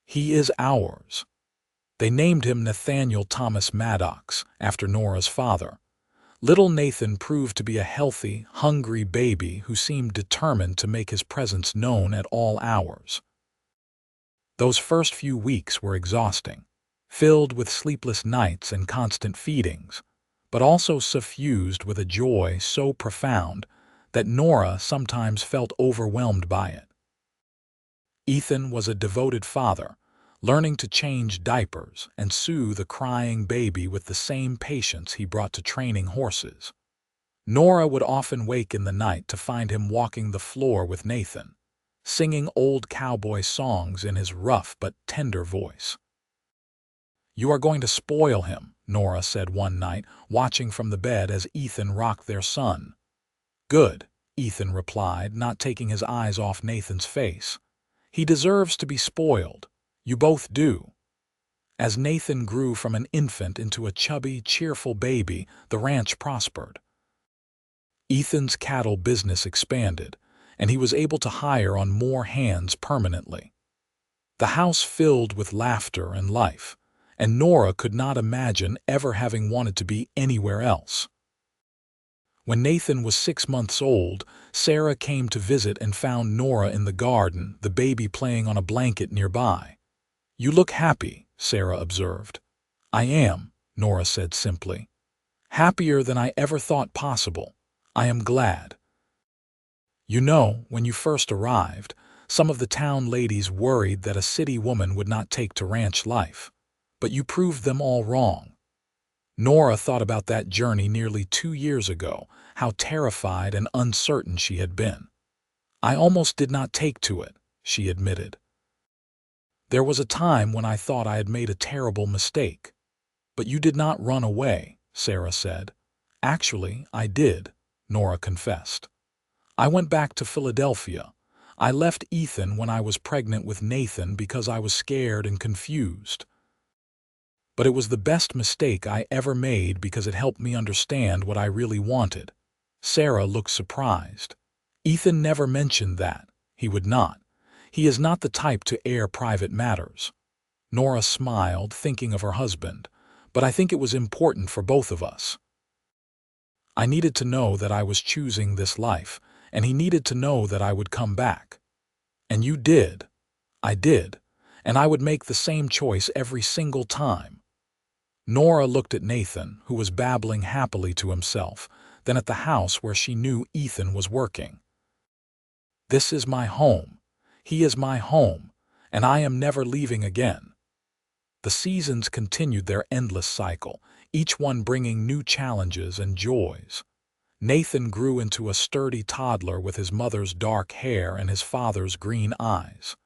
"He is ours." They named him Nathaniel Thomas Maddox, after Nora's father. Little Nathan proved to be a healthy, hungry baby who seemed determined to make his presence known at all hours. Those first few weeks were exhausting, filled with sleepless nights and constant feedings, but also suffused with a joy so profound that Nora sometimes felt overwhelmed by it. Ethan was a devoted father, learning to change diapers and soothe a crying baby with the same patience he brought to training horses. Nora would often wake in the night to find him walking the floor with Nathan, singing old cowboy songs in his rough but tender voice. "You are going to spoil him," Nora said one night, watching from the bed as Ethan rocked their son. "Good," Ethan replied, not taking his eyes off Nathan's face. "He deserves to be spoiled. You both do." As Nathan grew from an infant into a chubby, cheerful baby, the ranch prospered. Ethan's cattle business expanded, and he was able to hire on more hands permanently. The house filled with laughter and life, and Nora could not imagine ever having wanted to be anywhere else. When Nathan was 6 months old, Sarah came to visit and found Nora in the garden, the baby playing on a blanket nearby. "You look happy," Sarah observed. "I am," Nora said simply. "Happier than I ever thought possible. I am glad." "You know, when you first arrived, some of the town ladies worried that a city woman would not take to ranch life. But you proved them all wrong." Nora thought about that journey nearly 2 years ago, how terrified and uncertain she had been. "I almost did not take to it," she admitted. "There was a time when I thought I had made a terrible mistake." "But you did not run away," Sarah said. "Actually, I did," Nora confessed. "I went back to Philadelphia. I left Ethan when I was pregnant with Nathan because I was scared and confused. But it was the best mistake I ever made because it helped me understand what I really wanted." Sarah looked surprised. "Ethan never mentioned that. He would not. He is not the type to air private matters." Nora smiled, thinking of her husband. "But I think it was important for both of us. I needed to know that I was choosing this life, and he needed to know that I would come back. And you did." "I did. And I would make the same choice every single time." Nora looked at Nathan, who was babbling happily to himself, then at the house where she knew Ethan was working. "This is my home. He is my home, and I am never leaving again." The seasons continued their endless cycle, each one bringing new challenges and joys. Nathan grew into a sturdy toddler with his mother's dark hair and his father's green eyes.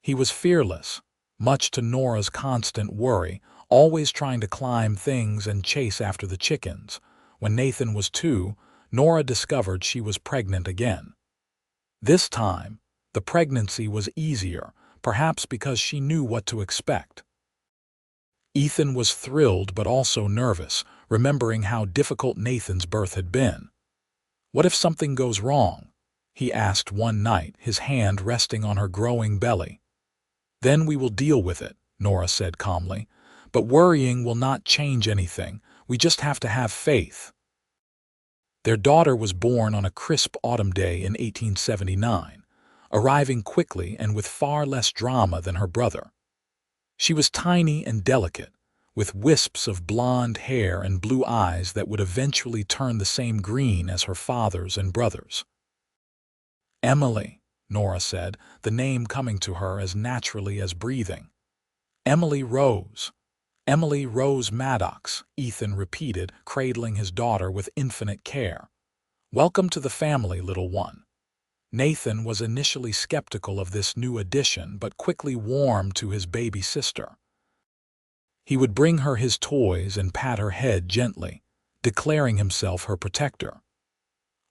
He was fearless, much to Nora's constant worry, always trying to climb things and chase after the chickens. When Nathan was 2, Nora discovered she was pregnant again. This time, the pregnancy was easier, perhaps because she knew what to expect. Ethan was thrilled but also nervous, remembering how difficult Nathan's birth had been. "What if something goes wrong?" he asked one night, his hand resting on her growing belly. "Then we will deal with it," Nora said calmly. "But worrying will not change anything. We just have to have faith." Their daughter was born on a crisp autumn day in 1879, arriving quickly and with far less drama than her brother. She was tiny and delicate, with wisps of blonde hair and blue eyes that would eventually turn the same green as her father's and brother's. "Emily," Nora said, the name coming to her as naturally as breathing. "Emily Rose. Emily Rose Maddox," Ethan repeated, cradling his daughter with infinite care. "Welcome to the family, little one." Nathan was initially skeptical of this new addition but quickly warmed to his baby sister. He would bring her his toys and pat her head gently, declaring himself her protector.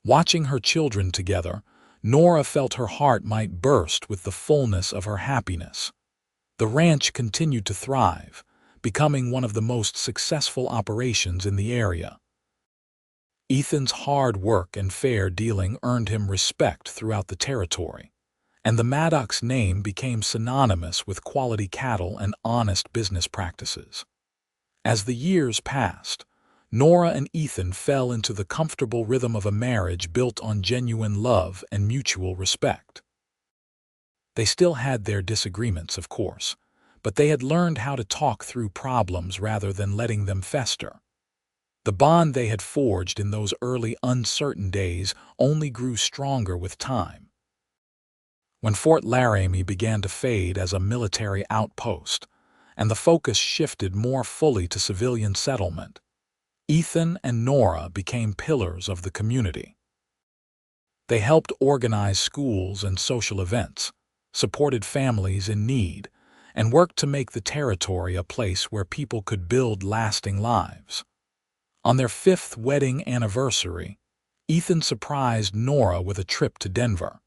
Watching her children together, Nora felt her heart might burst with the fullness of her happiness. The ranch continued to thrive, becoming one of the most successful operations in the area. Ethan's hard work and fair dealing earned him respect throughout the territory, and the Maddox name became synonymous with quality cattle and honest business practices. As the years passed, Nora and Ethan fell into the comfortable rhythm of a marriage built on genuine love and mutual respect. They still had their disagreements, of course, but they had learned how to talk through problems rather than letting them fester. The bond they had forged in those early uncertain days only grew stronger with time. When Fort Laramie began to fade as a military outpost, and the focus shifted more fully to civilian settlement, Ethan and Nora became pillars of the community. They helped organize schools and social events, supported families in need, and worked to make the territory a place where people could build lasting lives. On their 5th wedding anniversary, Ethan surprised Nora with a trip to Denver.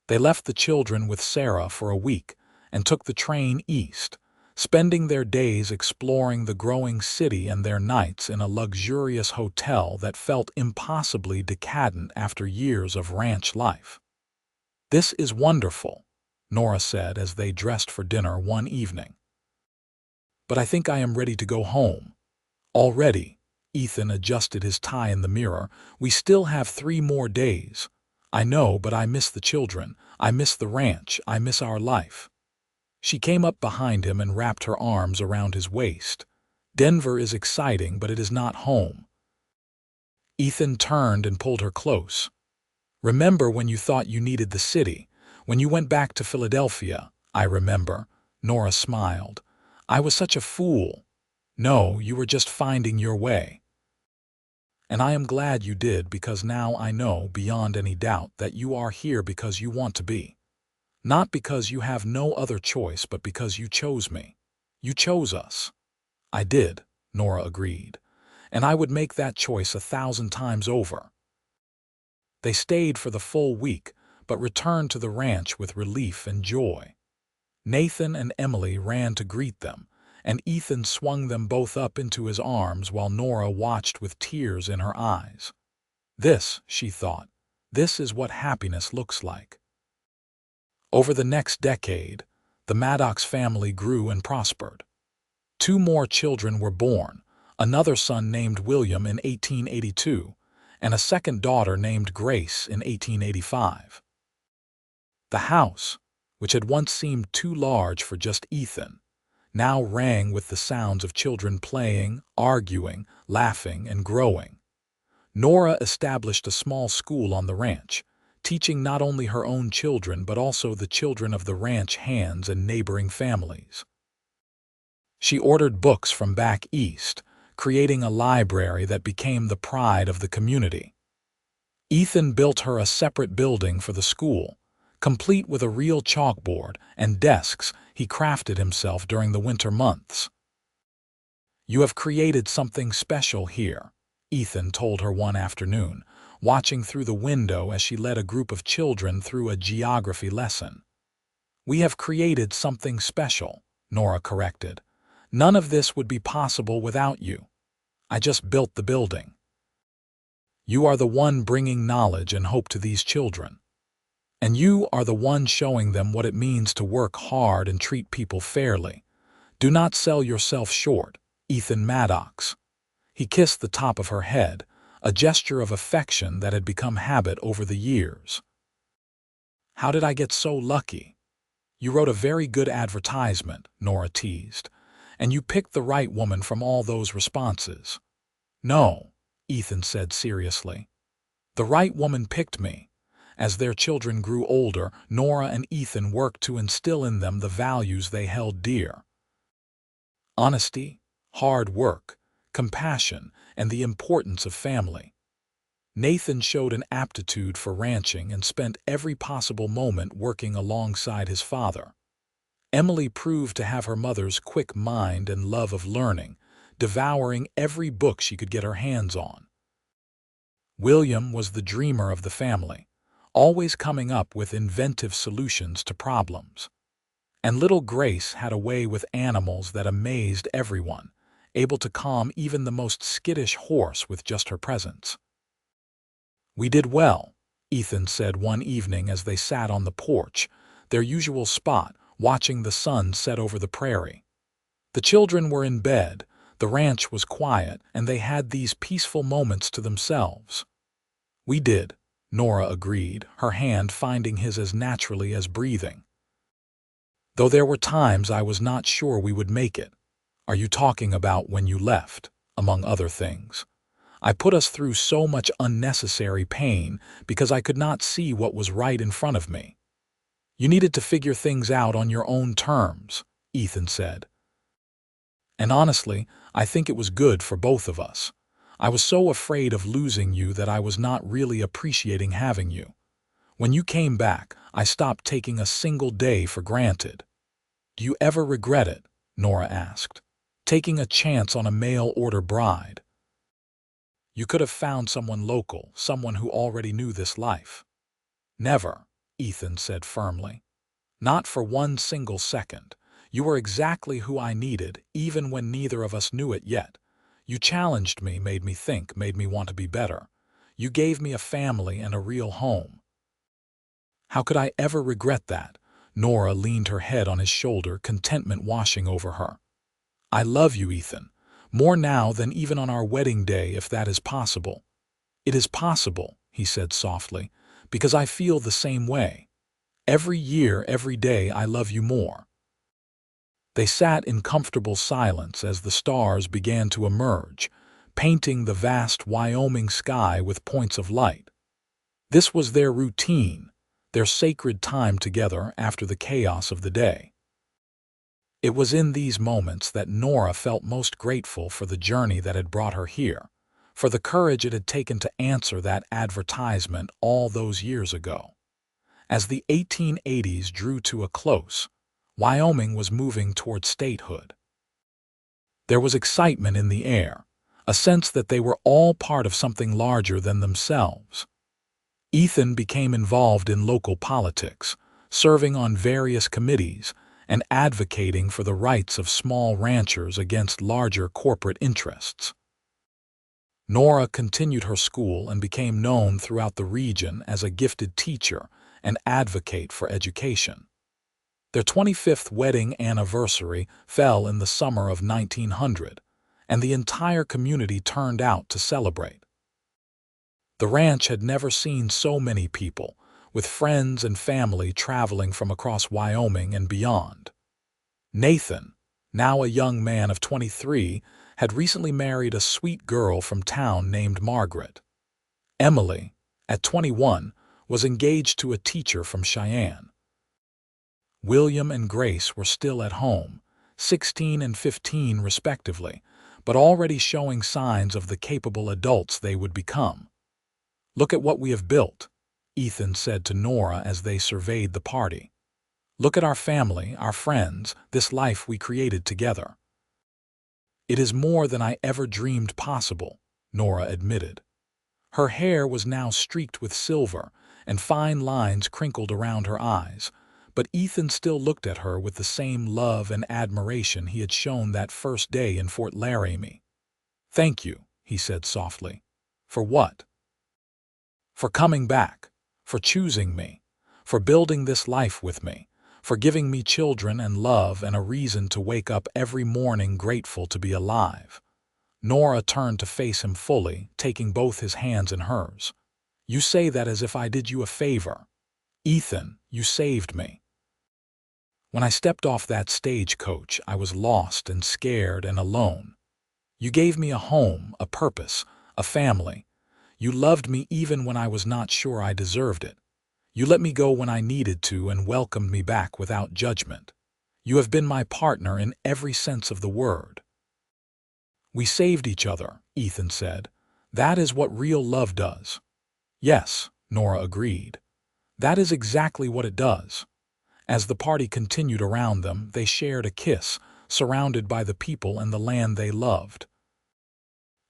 They left the children with Sarah for a week and took the train east, spending their days exploring the growing city and their nights in a luxurious hotel that felt impossibly decadent after years of ranch life. "This is wonderful," Nora said as they dressed for dinner one evening. "But I think I am ready to go home." "Already?" Ethan adjusted his tie in the mirror. "We still have 3 more days." "I know, but I miss the children. I miss the ranch. I miss our life." She came up behind him and wrapped her arms around his waist. "Denver is exciting, but it is not home." Ethan turned and pulled her close. "Remember when you thought you needed the city? When you went back to Philadelphia?" "I remember." Nora smiled. "I was such a fool." "No, you were just finding your way." And I am glad you did, because now I know beyond any doubt that you are here because you want to be. Not because you have no other choice, but because you chose me. You chose us." "I did," Nora agreed, "and I would make that choice 1,000 times over." They stayed for the full week, but returned to the ranch with relief and joy. Nathan and Emily ran to greet them, and Ethan swung them both up into his arms while Nora watched with tears in her eyes. "This," she thought, "this is what happiness looks like." Over the next decade, the Maddox family grew and prospered. 2 more children were born, another son named William in 1882, and a second daughter named Grace in 1885. The house, which had once seemed too large for just Ethan, now rang with the sounds of children playing, arguing, laughing, and growing. Nora established a small school on the ranch, teaching not only her own children but also the children of the ranch hands and neighboring families. She ordered books from back east, creating a library that became the pride of the community. Ethan built her a separate building for the school, complete with a real chalkboard and desks he crafted himself during the winter months. "You have created something special here," Ethan told her one afternoon, watching through the window as she led a group of children through a geography lesson. "We have created something special," Nora corrected. "None of this would be possible without you. I just built the building. You are the one bringing knowledge and hope to these children. And you are the one showing them what it means to work hard and treat people fairly. Do not sell yourself short, Ethan Maddox." He kissed the top of her head, a gesture of affection that had become habit over the years. "How did I get so lucky?" "You wrote a very good advertisement," Nora teased, "and you picked the right woman from all those responses." "No," Ethan said seriously. "The right woman picked me." As their children grew older, Nora and Ethan worked to instill in them the values they held dear: honesty, hard work, compassion, and the importance of family. Nathan showed an aptitude for ranching and spent every possible moment working alongside his father. Emily proved to have her mother's quick mind and love of learning, devouring every book she could get her hands on. William was the dreamer of the family, always coming up with inventive solutions to problems. And little Grace had a way with animals that amazed everyone, able to calm even the most skittish horse with just her presence. "We did well," Ethan said one evening as they sat on the porch, their usual spot, watching the sun set over the prairie. The children were in bed, the ranch was quiet, and they had these peaceful moments to themselves. "We did," Nora agreed, her hand finding his as naturally as breathing. "Though there were times I was not sure we would make it." "Are you talking about when you left?" "Among other things. I put us through so much unnecessary pain because I could not see what was right in front of me." "You needed to figure things out on your own terms," Ethan said. "And honestly, I think it was good for both of us. I was so afraid of losing you that I was not really appreciating having you. When you came back, I stopped taking a single day for granted." "Do you ever regret it?" Nora asked. "Taking a chance on a mail-order bride?" "You could have found someone local, someone who already knew this life." "Never," Ethan said firmly. "Not for one single second. You were exactly who I needed, even when neither of us knew it yet. You challenged me, made me think, made me want to be better. You gave me a family and a real home." "How could I ever regret that?" Nora leaned her head on his shoulder, contentment washing over her. "I love you, Ethan, more now than even on our wedding day, if that is possible." "It is possible," he said softly, "because I feel the same way. Every year, every day, I love you more." They sat in comfortable silence as the stars began to emerge, painting the vast Wyoming sky with points of light. This was their routine, their sacred time together after the chaos of the day. It was in these moments that Nora felt most grateful for the journey that had brought her here, for the courage it had taken to answer that advertisement all those years ago. As the 1880s drew to a close, Wyoming was moving toward statehood. There was excitement in the air, a sense that they were all part of something larger than themselves. Ethan became involved in local politics, serving on various committees and advocating for the rights of small ranchers against larger corporate interests. Nora continued her school and became known throughout the region as a gifted teacher and advocate for education. Their 25th wedding anniversary fell in the summer of 1900, and the entire community turned out to celebrate. The ranch had never seen so many people, with friends and family traveling from across Wyoming and beyond. Nathan, now a young man of 23, had recently married a sweet girl from town named Margaret. Emily, at 21, was engaged to a teacher from Cheyenne. William and Grace were still at home, 16 and 15 respectively, but already showing signs of the capable adults they would become. "Look at what we have built," Ethan said to Nora as they surveyed the party. "Look at our family, our friends, this life we created together." "It is more than I ever dreamed possible," Nora admitted. Her hair was now streaked with silver, and fine lines crinkled around her eyes, but Ethan still looked at her with the same love and admiration he had shown that first day in Fort Laramie. "Thank you," he said softly. "For what?" "For coming back, for choosing me, for building this life with me, for giving me children and love and a reason to wake up every morning grateful to be alive." Nora turned to face him fully, taking both his hands in hers. "You say that as if I did you a favor. Ethan, you saved me. When I stepped off that stagecoach, I was lost and scared and alone. You gave me a home, a purpose, a family. You loved me even when I was not sure I deserved it. You let me go when I needed to and welcomed me back without judgment. You have been my partner in every sense of the word." "We saved each other," Ethan said. "That is what real love does." "Yes," Nora agreed. "That is exactly what it does." As the party continued around them, they shared a kiss, surrounded by the people and the land they loved.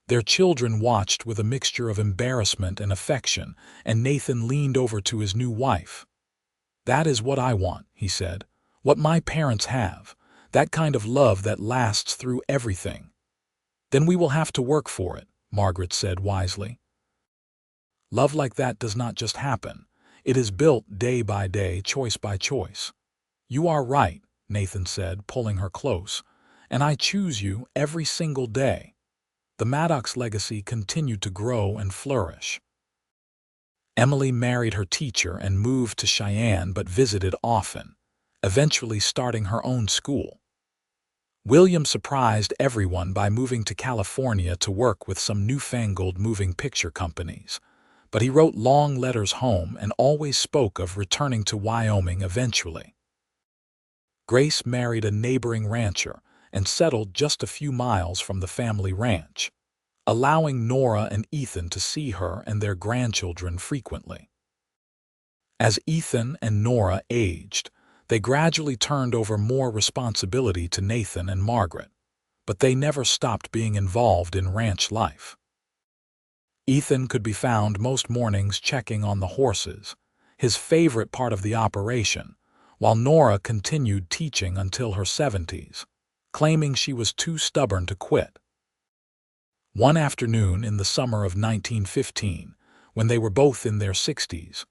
Their children watched with a mixture of embarrassment and affection, and Nathan leaned over to his new wife. "That is what I want," he said. "What my parents have. That kind of love that lasts through everything." "Then we will have to work for it," Margaret said wisely. "Love like that does not just happen. It is built day by day, choice by choice." "You are right," Nathan said, pulling her close. "And I choose you every single day." The Maddox legacy continued to grow and flourish. Emily married her teacher and moved to Cheyenne but visited often, eventually starting her own school. William surprised everyone by moving to California to work with some newfangled moving picture companies, but he wrote long letters home and always spoke of returning to Wyoming eventually. Grace married a neighboring rancher and settled just a few miles from the family ranch, allowing Nora and Ethan to see her and their grandchildren frequently. As Ethan and Nora aged, they gradually turned over more responsibility to Nathan and Margaret, but they never stopped being involved in ranch life. Ethan could be found most mornings checking on the horses, his favorite part of the operation, while Nora continued teaching until her 70s, claiming she was too stubborn to quit. One afternoon in the summer of 1915, when they were both in their 60s,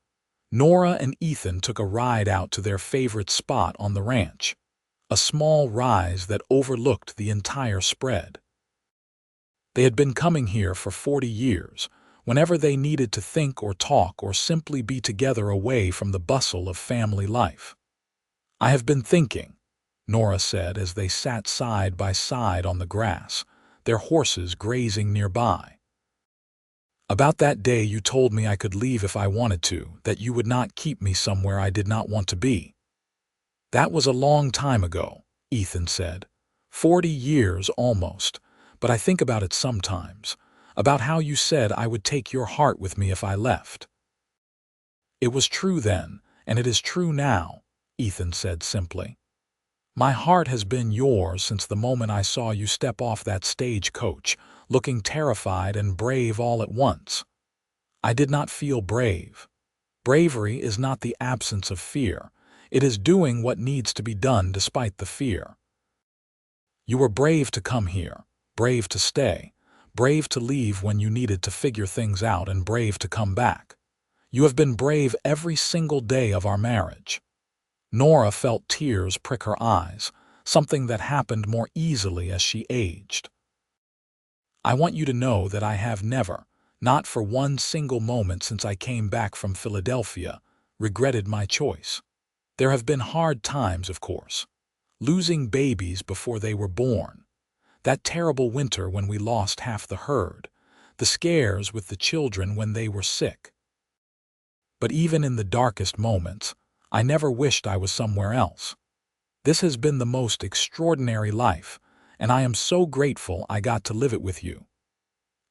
Nora and Ethan took a ride out to their favorite spot on the ranch, a small rise that overlooked the entire spread. They had been coming here for 40 years, whenever they needed to think or talk or simply be together away from the bustle of family life. "I have been thinking," Nora said as they sat side by side on the grass, their horses grazing nearby. "About that day you told me I could leave if I wanted to, that you would not keep me somewhere I did not want to be." "That was a long time ago," Ethan said. 40 years almost, but I think about it sometimes. about how you said I would take your heart with me if I left." "It was true then, and it is true now," Ethan said simply. "My heart has been yours since the moment I saw you step off that stagecoach, looking terrified and brave all at once. I did not feel brave. Bravery is not the absence of fear. It is doing what needs to be done despite the fear. You were brave to come here, brave to stay, brave to leave when you needed to figure things out, and brave to come back. You have been brave every single day of our marriage." Nora felt tears prick her eyes, something that happened more easily as she aged. "I want you to know that I have never, not for one single moment since I came back from Philadelphia, regretted my choice. There have been hard times, of course. Losing babies before they were born. That terrible winter when we lost half the herd. The scares with the children when they were sick. But even in the darkest moments, I never wished I was somewhere else. This has been the most extraordinary life, and I am so grateful I got to live it with you."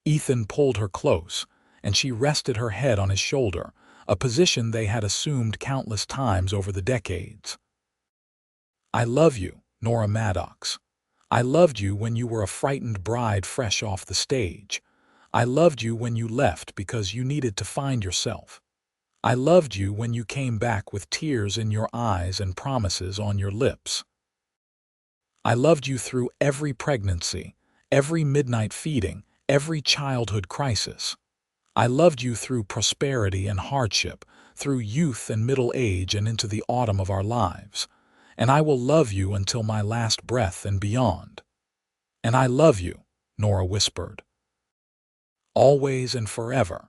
Ethan pulled her close, and she rested her head on his shoulder, a position they had assumed countless times over the decades. "I love you, Nora Maddox. I loved you when you were a frightened bride fresh off the stage. I loved you when you left because you needed to find yourself. I loved you when you came back with tears in your eyes and promises on your lips. I loved you through every pregnancy, every midnight feeding, every childhood crisis. I loved you through prosperity and hardship, through youth and middle age and into the autumn of our lives. And I will love you until my last breath and beyond." "And I love you," Nora whispered. "Always and forever."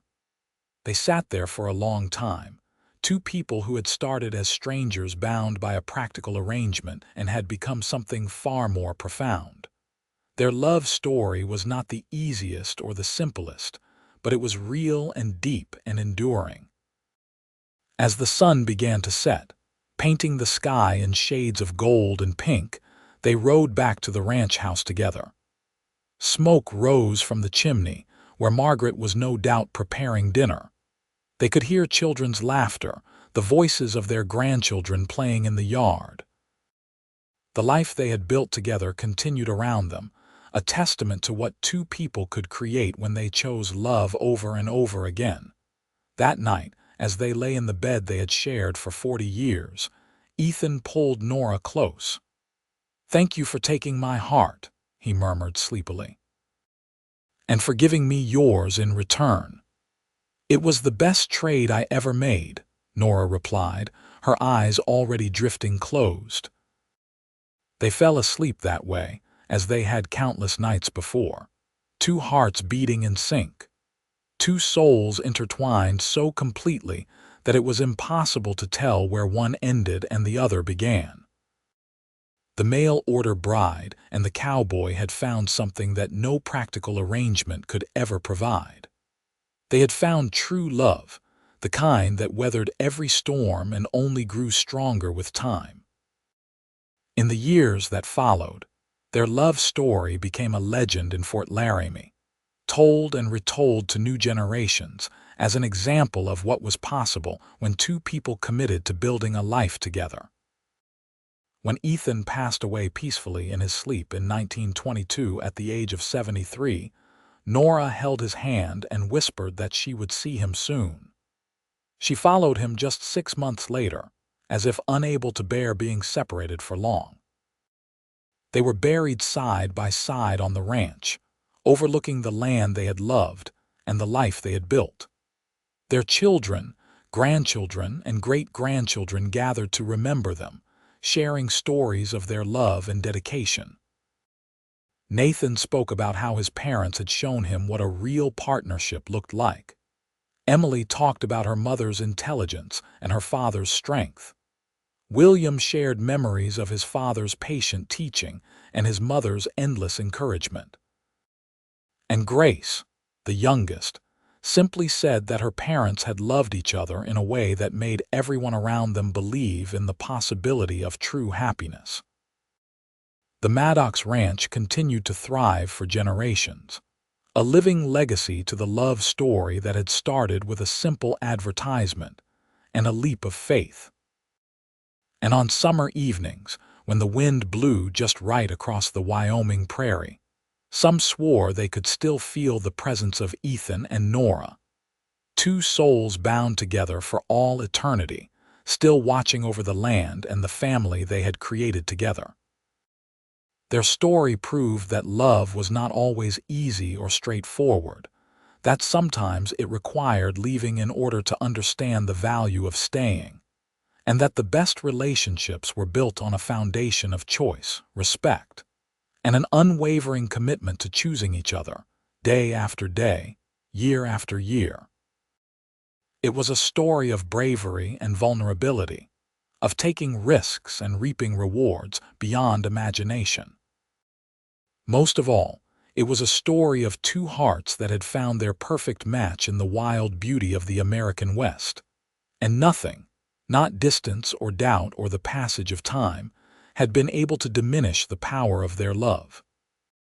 They sat there for a long time, two people who had started as strangers bound by a practical arrangement and had become something far more profound. Their love story was not the easiest or the simplest, but it was real and deep and enduring. As the sun began to set, painting the sky in shades of gold and pink, they rode back to the ranch house together. Smoke rose from the chimney, where Margaret was no doubt preparing dinner. They could hear children's laughter, the voices of their grandchildren playing in the yard. The life they had built together continued around them, a testament to what two people could create when they chose love over and over again. That night, as they lay in the bed they had shared for 40 years, Ethan pulled Nora close. "Thank you for taking my heart," he murmured sleepily. "And for giving me yours in return." "It was the best trade I ever made," Nora replied, her eyes already drifting closed. They fell asleep that way, as they had countless nights before, two hearts beating in sync, two souls intertwined so completely that it was impossible to tell where one ended and the other began. The mail-order bride and the cowboy had found something that no practical arrangement could ever provide. They had found true love, the kind that weathered every storm and only grew stronger with time. In the years that followed, their love story became a legend in Fort Laramie, told and retold to new generations as an example of what was possible when two people committed to building a life together. When Ethan passed away peacefully in his sleep in 1922 at the age of 73, Nora held his hand and whispered that she would see him soon. She followed him just 6 months later, as if unable to bear being separated for long. They were buried side by side on the ranch, overlooking the land they had loved and the life they had built. Their children, grandchildren, and great-grandchildren gathered to remember them, sharing stories of their love and dedication. Nathan spoke about how his parents had shown him what a real partnership looked like. Emily talked about her mother's intelligence and her father's strength. William shared memories of his father's patient teaching and his mother's endless encouragement. And Grace, the youngest, simply said that her parents had loved each other in a way that made everyone around them believe in the possibility of true happiness. The Maddox Ranch continued to thrive for generations. a living legacy to the love story that had started with a simple advertisement and a leap of faith. And on summer evenings, when the wind blew just right across the Wyoming prairie, some swore they could still feel the presence of Ethan and Nora, two souls bound together for all eternity, still watching over the land and the family they had created together. Their story proved that love was not always easy or straightforward, that sometimes it required leaving in order to understand the value of staying, and that the best relationships were built on a foundation of choice, respect, and an unwavering commitment to choosing each other, day after day, year after year. It was a story of bravery and vulnerability, of taking risks and reaping rewards beyond imagination. Most of all, it was a story of two hearts that had found their perfect match in the wild beauty of the American West, and nothing, not distance or doubt or the passage of time, had been able to diminish the power of their love.